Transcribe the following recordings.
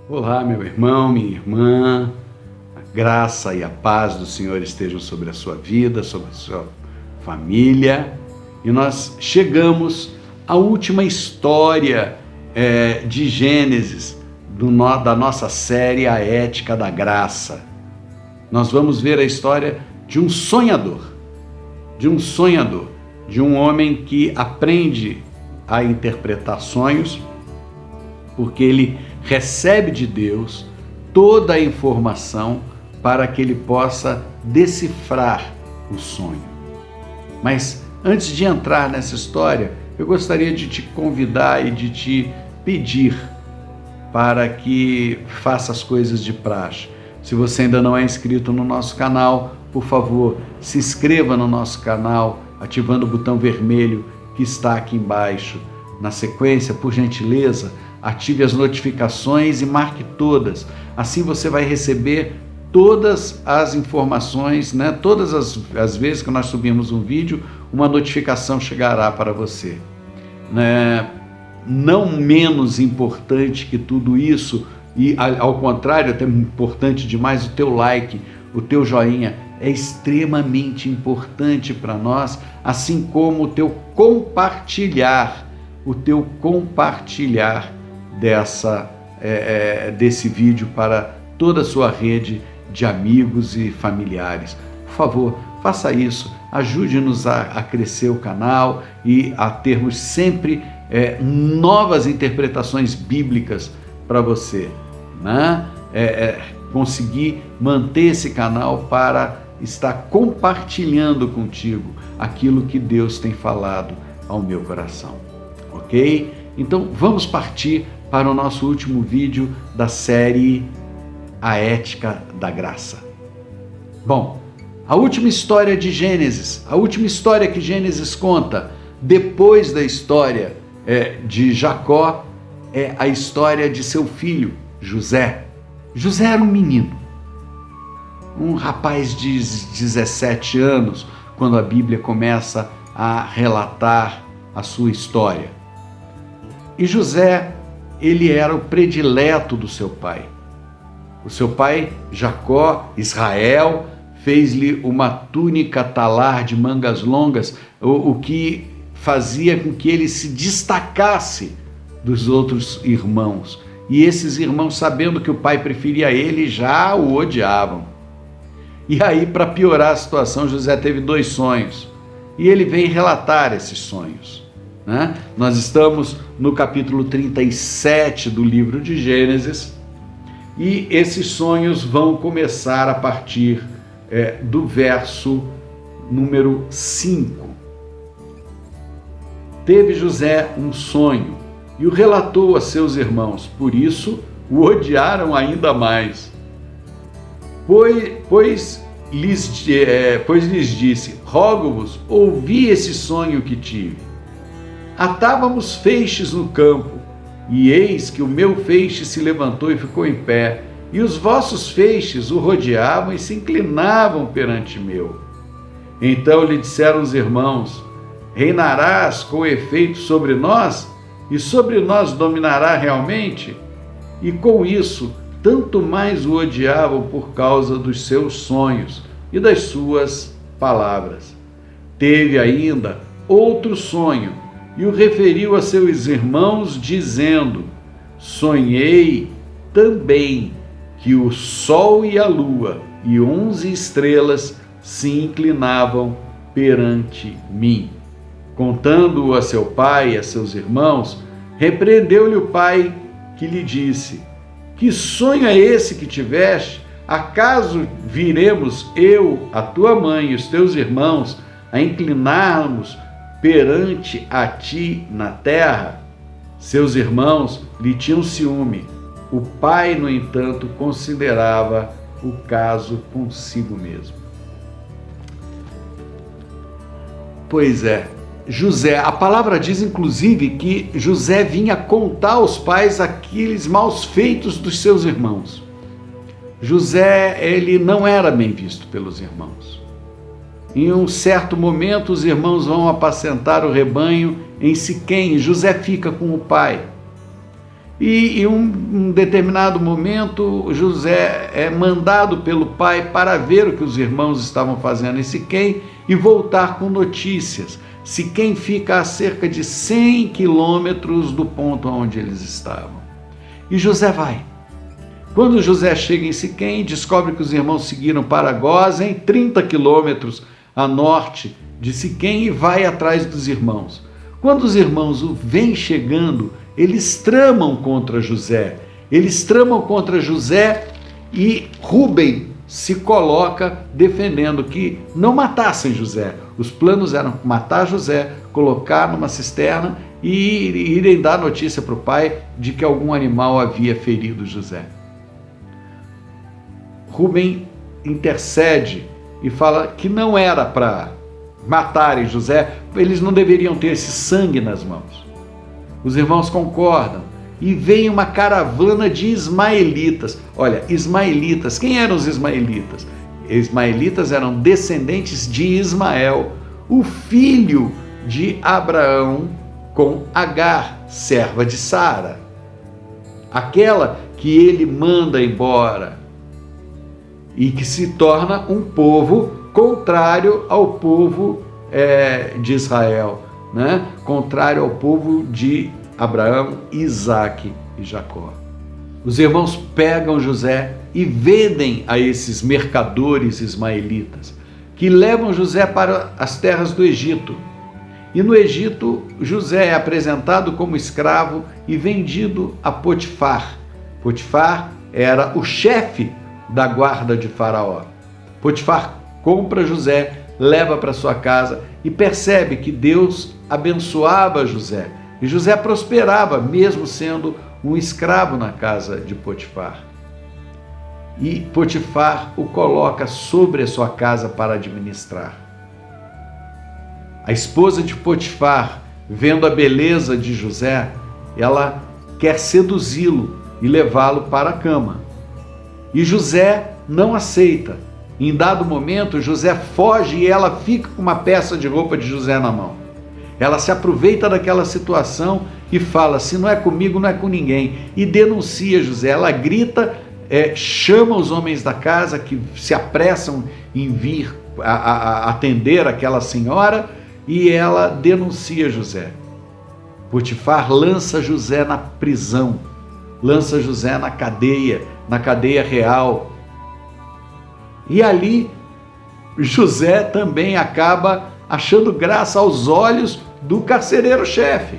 Olá, meu irmão, minha irmã, a graça e a paz do Senhor estejam sobre a sua vida, sobre a sua família. E nós chegamos à última história de Gênesis, da nossa série A Ética da Graça. Nós vamos ver a história de um sonhador, de um homem que aprende a interpretar sonhos, porque ele recebe de Deus toda a informação para que ele possa decifrar o sonho. Mas antes de entrar nessa história, eu gostaria de te convidar e de te pedir para que faça as coisas de praxe. Se você ainda não é inscrito no nosso canal, por favor, se inscreva no nosso canal, ativando o botão vermelho que está aqui embaixo. Na sequência, por gentileza, ative as notificações e marque todas. Assim você vai receber todas as informações, né? Todas as vezes que nós subirmos um vídeo, uma notificação chegará para você. Não menos importante que tudo isso, e ao contrário, até importante demais, o teu like, o teu joinha é extremamente importante para nós, assim como o teu compartilhar desse vídeo para toda a sua rede de amigos e familiares. Por favor, faça isso, ajude-nos a crescer o canal e a termos sempre novas interpretações bíblicas para você, né? Conseguir manter esse canal para estar compartilhando contigo aquilo que Deus tem falado ao meu coração. Ok? Então vamos partir para o nosso último vídeo da série A Ética da Graça. Bom, a última história de Gênesis, a última história que Gênesis conta, depois da história de Jacó, é a história de seu filho, José. José era um menino, um rapaz de 17 anos, quando a Bíblia começa a relatar a sua história. E José, ele era o predileto do seu pai. O seu pai, Jacó, Israel, fez-lhe uma túnica talar de mangas longas, o que fazia com que ele se destacasse dos outros irmãos. E esses irmãos, sabendo que o pai preferia ele, já o odiavam. E aí, para piorar a situação, José teve 2 sonhos. E ele vem relatar esses sonhos, né? Nós estamos no capítulo 37 do livro de Gênesis, e esses sonhos vão começar a partir do verso número 5. Teve José um sonho e o relatou a seus irmãos, por isso o odiaram ainda mais. Pois lhes disse: rogo-vos, ouvi esse sonho que tive. Atávamos feixes no campo, e eis que o meu feixe se levantou e ficou em pé, e os vossos feixes o rodeavam e se inclinavam perante meu. Então lhe disseram os irmãos: reinarás com efeito sobre nós, e sobre nós dominará realmente? E com isso, tanto mais o odiavam por causa dos seus sonhos e das suas palavras. Teve ainda outro sonho, e o referiu a seus irmãos, dizendo: sonhei também que o sol e a lua e 11 estrelas se inclinavam perante mim. Contando-o a seu pai e a seus irmãos, repreendeu-lhe o pai, que lhe disse: que sonho é esse que tiveste? Acaso viremos eu, a tua mãe e os teus irmãos a inclinarmos perante a ti na terra? Seus irmãos lhe tinham ciúme. O pai, no entanto, considerava o caso consigo mesmo. Pois é, José, a palavra diz inclusive que José vinha contar aos pais aqueles maus feitos dos seus irmãos. José, ele não era bem visto pelos irmãos. Em um certo momento, os irmãos vão apacentar o rebanho em Siquém, e José fica com o pai. E em um determinado momento, José é mandado pelo pai para ver o que os irmãos estavam fazendo em Siquém e voltar com notícias. Siquém fica a cerca de 100 quilômetros do ponto onde eles estavam. E José vai. Quando José chega em Siquém, descobre que os irmãos seguiram para Gósen, 30 quilômetros a norte de Siquém, e vai atrás dos irmãos. Quando os irmãos o veem chegando, eles tramam contra José. E Rúben se coloca defendendo que não matassem José. Os planos eram matar José, colocar numa cisterna e irem dar notícia para o pai de que algum animal havia ferido José. Rúben intercede e fala que não era para matarem José, eles não deveriam ter esse sangue nas mãos. Os irmãos concordam e vem uma caravana de ismaelitas. Olha, ismaelitas, quem eram os ismaelitas? Ismaelitas eram descendentes de Ismael, o filho de Abraão com Agar, serva de Sara, aquela que ele manda embora e que se torna um povo contrário ao povo de Israel, né? Contrário ao povo de Abraão, Isaque e Jacó. Os irmãos pegam José e vendem a esses mercadores ismaelitas, que levam José para as terras do Egito. E no Egito, José é apresentado como escravo e vendido a Potifar. Potifar era o chefe da guarda de Faraó. Potifar compra José, leva para sua casa e percebe que Deus abençoava José. E José prosperava, mesmo sendo um escravo na casa de Potifar. E Potifar o coloca sobre a sua casa para administrar. A esposa de Potifar, vendo a beleza de José, ela quer seduzi-lo e levá-lo para a cama. E José não aceita. Em dado momento, José foge e ela fica com uma peça de roupa de José na mão. Ela se aproveita daquela situação e fala: se não é comigo, não é com ninguém. E denuncia José. Ela grita, chama os homens da casa que se apressam em vir a atender aquela senhora, e ela denuncia José. Potifar lança José na prisão, lança José na cadeia real. E ali José também acaba achando graça aos olhos do carcereiro-chefe.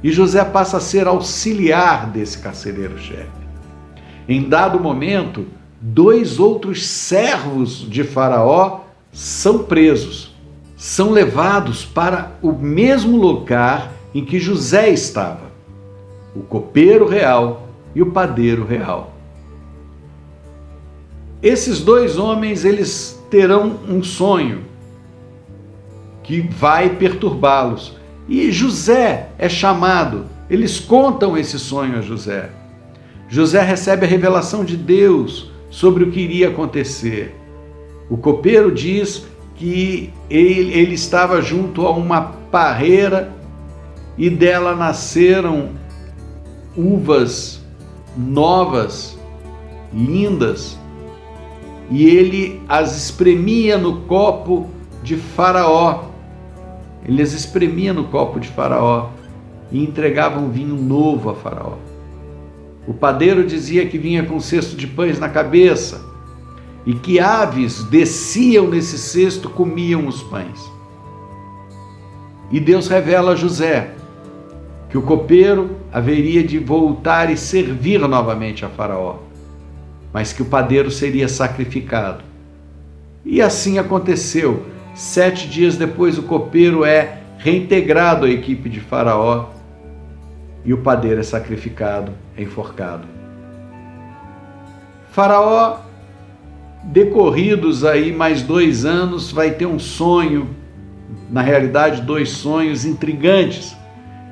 E José passa a ser auxiliar desse carcereiro-chefe. Em dado momento, 2 outros servos de Faraó são presos, são levados para o mesmo lugar em que José estava, o copeiro real e o padeiro real. Esses 2 homens, eles terão um sonho que vai perturbá-los. E José é chamado, eles contam esse sonho a José. José recebe a revelação de Deus sobre o que iria acontecer. O copeiro diz que ele estava junto a uma parreira e dela nasceram uvas novas, lindas, e ele as espremia no copo de Faraó. Ele as espremia no copo de Faraó e entregava um vinho novo a Faraó. O padeiro dizia que vinha com um cesto de pães na cabeça e que aves desciam nesse cesto, comiam os pães. E Deus revela a José que o copeiro haveria de voltar e servir novamente a Faraó, mas que o padeiro seria sacrificado. E assim aconteceu. 7 dias depois, o copeiro é reintegrado à equipe de Faraó e o padeiro é sacrificado, é enforcado. Faraó, decorridos aí mais 2 anos, vai ter um sonho, na realidade 2 sonhos intrigantes.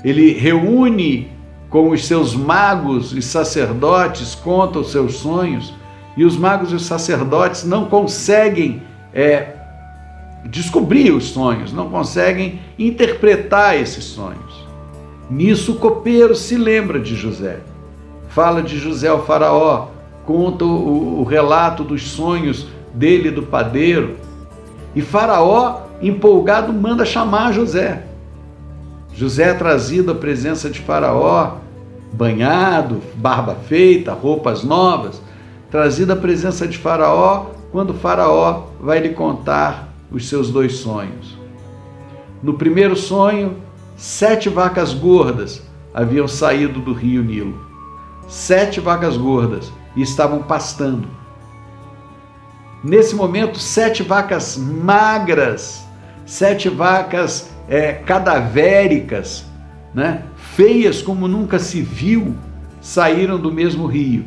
Ele reúne com os seus magos e sacerdotes, conta os seus sonhos, e os magos e os sacerdotes não conseguem descobrir os sonhos, não conseguem interpretar esses sonhos. Nisso o copeiro se lembra de José fala de José ao faraó, conta o relato dos sonhos dele e do padeiro. E faraó, empolgado, manda chamar José. José é trazido à presença de faraó, banhado, barba feita, roupas novas, trazido à presença de faraó, quando faraó vai lhe contar os seus 2 sonhos. No primeiro sonho, 7 vacas gordas haviam saído do rio Nilo. 7 vacas gordas e estavam pastando. Nesse momento, 7 vacas magras, 7 vacas cadavéricas, né? Feias como nunca se viu, saíram do mesmo rio.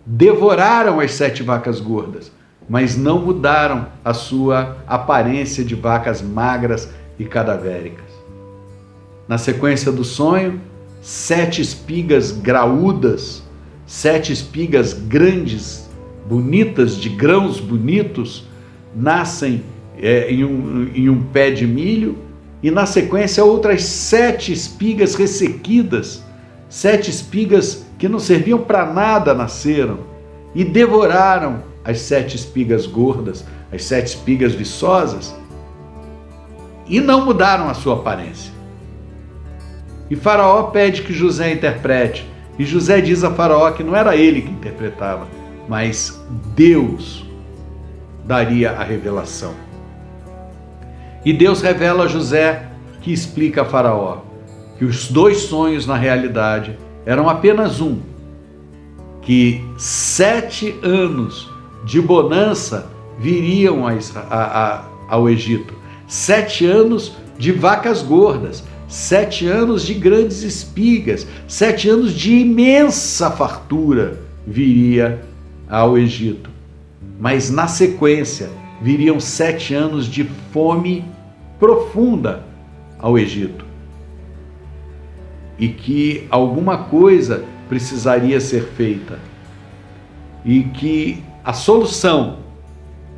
Devoraram as 7 vacas gordas, mas não mudaram a sua aparência de vacas magras e cadavéricas. Na sequência do sonho, 7 espigas graúdas, 7 espigas grandes, bonitas, de grãos bonitos, nascem em um pé de milho, e na sequência outras 7 espigas ressequidas, 7 espigas que não serviam para nada nasceram e devoraram as 7 espigas gordas, as 7 espigas viçosas, e não mudaram a sua aparência. E Faraó pede que José interprete, e José diz a Faraó que não era ele que interpretava, mas Deus daria a revelação. E Deus revela a José, que explica a Faraó que os 2 sonhos na realidade eram apenas um, que 7 anos de bonança viriam ao Egito, 7 anos de vacas gordas, 7 anos de grandes espigas, 7 anos de imensa fartura viria ao Egito. Mas na sequência viriam 7 anos de fome profunda ao Egito. E que alguma coisa precisaria ser feita. E que a solução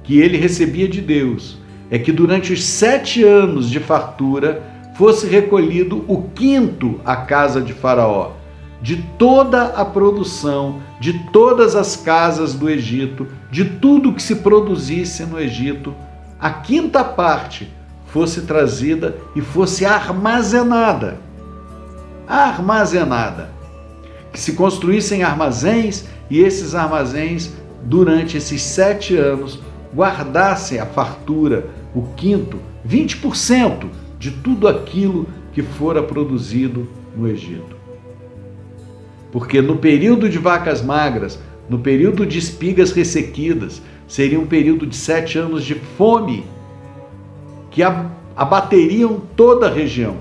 que ele recebia de Deus é que durante os 7 anos de fartura fosse recolhido o 5º à casa de Faraó, de toda a produção, de todas as casas do Egito, de tudo que se produzisse no Egito, a 5ª parte fosse trazida e fosse armazenada. Que se construíssem armazéns e esses armazéns, durante esses 7 anos, guardassem a fartura, o 5º, 20% de tudo aquilo que fora produzido no Egito. Porque no período de vacas magras, no período de espigas ressequidas, seria um período de 7 anos de fome que abateriam toda a região.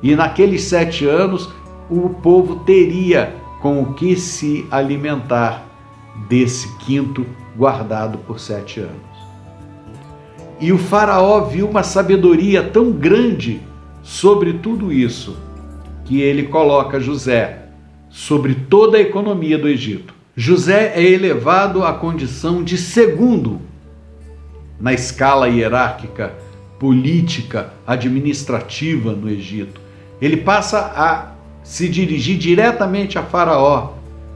E naqueles 7 anos, o povo teria com o que se alimentar desse 5º guardado por 7 anos. E o faraó viu uma sabedoria tão grande sobre tudo isso, que ele coloca José sobre toda a economia do Egito. José é elevado à condição de 2º na escala hierárquica, política, administrativa no Egito. Ele passa a se dirigir diretamente a Faraó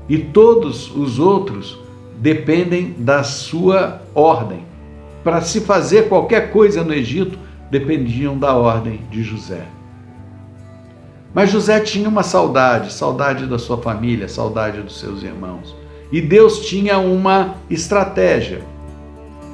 e todos os outros dependem da sua ordem. Para se fazer qualquer coisa no Egito, dependiam da ordem de José. Mas José tinha uma saudade da sua família, saudade dos seus irmãos. E Deus tinha uma estratégia,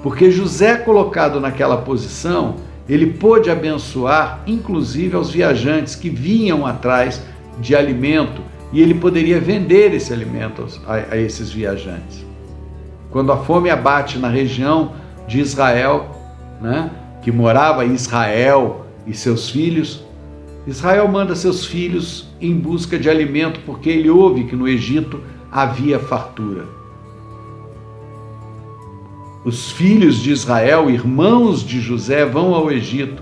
porque José, colocado naquela posição, ele pôde abençoar, inclusive, aos viajantes que vinham atrás de alimento, e ele poderia vender esse alimento a esses viajantes. Quando a fome abate na região de Israel, né, que morava Israel e seus filhos, Israel manda seus filhos em busca de alimento, porque ele ouve que no Egito havia fartura. Os filhos de Israel, irmãos de José, vão ao Egito,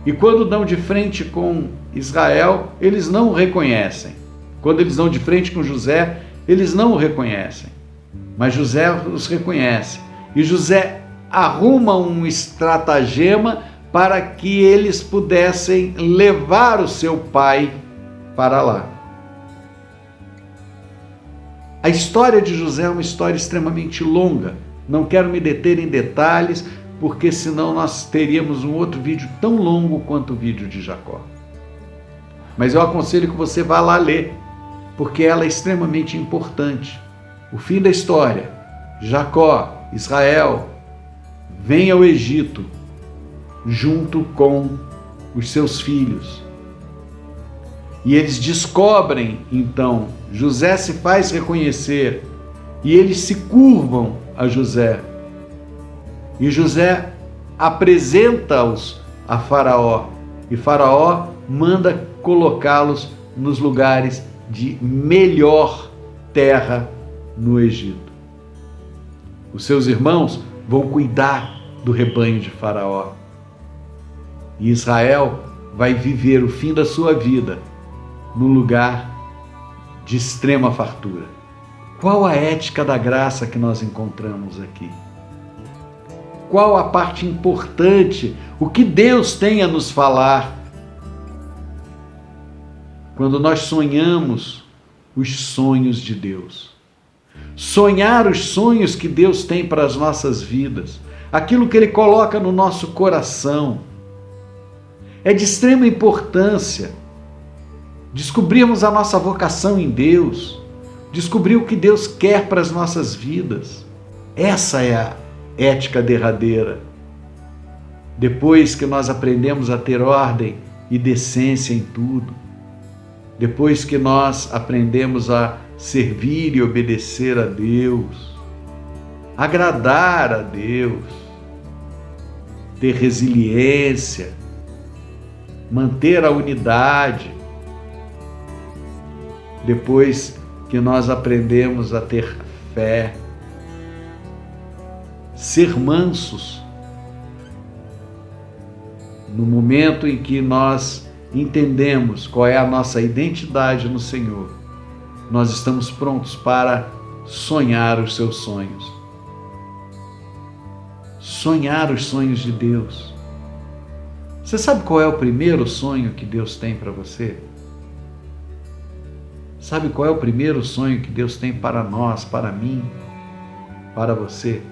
e quando dão de frente com Israel, eles não o reconhecem. Quando eles dão de frente com José, eles não o reconhecem. Mas José os reconhece. E José arruma um estratagema para que eles pudessem levar o seu pai para lá. A história de José é uma história extremamente longa. Não quero me deter em detalhes, porque senão nós teríamos um outro vídeo tão longo quanto o vídeo de Jacó. Mas eu aconselho que você vá lá ler, porque ela é extremamente importante. O fim da história: Jacó, Israel, vem ao Egito junto com os seus filhos. E eles descobrem, então, José se faz reconhecer e eles se curvam a José. E José apresenta-os a Faraó e Faraó manda colocá-los nos lugares de melhor terra no Egito. Os seus irmãos vão cuidar do rebanho de Faraó. E Israel vai viver o fim da sua vida num lugar de extrema fartura. Qual a ética da graça que nós encontramos aqui? Qual a parte importante? O que Deus tem a nos falar? Quando nós sonhamos os sonhos de Deus. Sonhar os sonhos que Deus tem para as nossas vidas. Aquilo que Ele coloca no nosso coração. É de extrema importância descobrirmos a nossa vocação em Deus, descobrir o que Deus quer para as nossas vidas. Essa é a ética derradeira. Depois que nós aprendemos a ter ordem e decência em tudo, depois que nós aprendemos a servir e obedecer a Deus, agradar a Deus, ter resiliência, manter a unidade, depois que nós aprendemos a ter fé, ser mansos, no momento em que nós entendemos qual é a nossa identidade no Senhor, nós estamos prontos para sonhar os seus sonhos. Sonhar os sonhos de Deus. Você sabe qual é o primeiro sonho que Deus tem para você? Sabe qual é o primeiro sonho que Deus tem para nós, para mim, para você?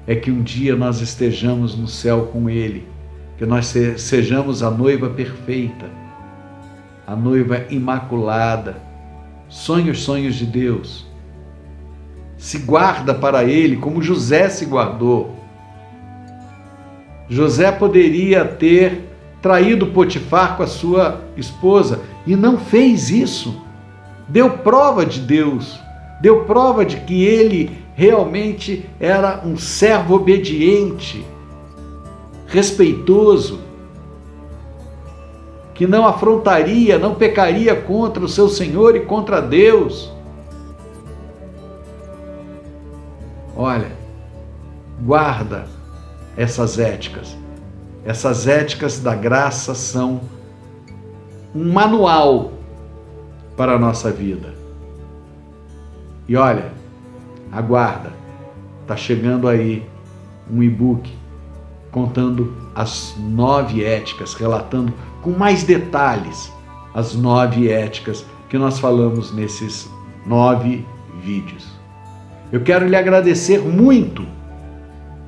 É que um dia nós estejamos no céu com Ele, que nós sejamos a noiva perfeita, a noiva imaculada. Sonhe os sonhos de Deus. Se guarda para Ele como José se guardou. José poderia ter traído Potifar com a sua esposa e não fez isso. Deu prova de Deus, deu prova de que ele realmente era um servo obediente, respeitoso, que não afrontaria, não pecaria contra o seu Senhor e contra Deus. Olha, guarda essas éticas. Essas éticas da graça são um manual para a nossa vida. E olha, aguarda, está chegando aí um e-book contando as 9 éticas, relatando com mais detalhes as 9 éticas que nós falamos nesses 9 vídeos. Eu quero lhe agradecer muito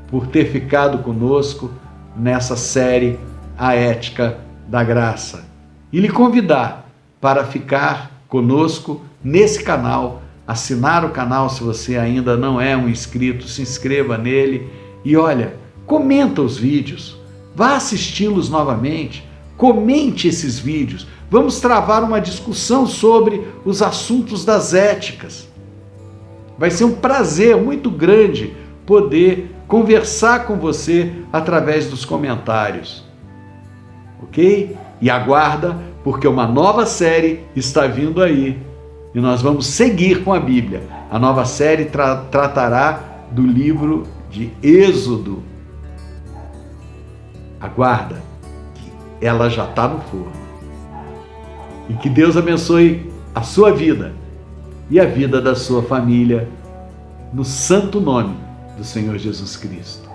por ter ficado conosco nessa série A Ética da Graça e lhe convidar para ficar conosco nesse canal, assinar o canal se você ainda não é um inscrito, se inscreva nele e olha, comenta os vídeos, vá assisti-los novamente, comente esses vídeos, vamos travar uma discussão sobre os assuntos das éticas. Vai ser um prazer muito grande poder conversar com você através dos comentários, ok? E aguarda, porque uma nova série está vindo aí e nós vamos seguir com a Bíblia. A nova série tratará do livro de Êxodo. Aguarda, que ela já está no forno. E que Deus abençoe a sua vida e a vida da sua família, no santo nome do Senhor Jesus Cristo.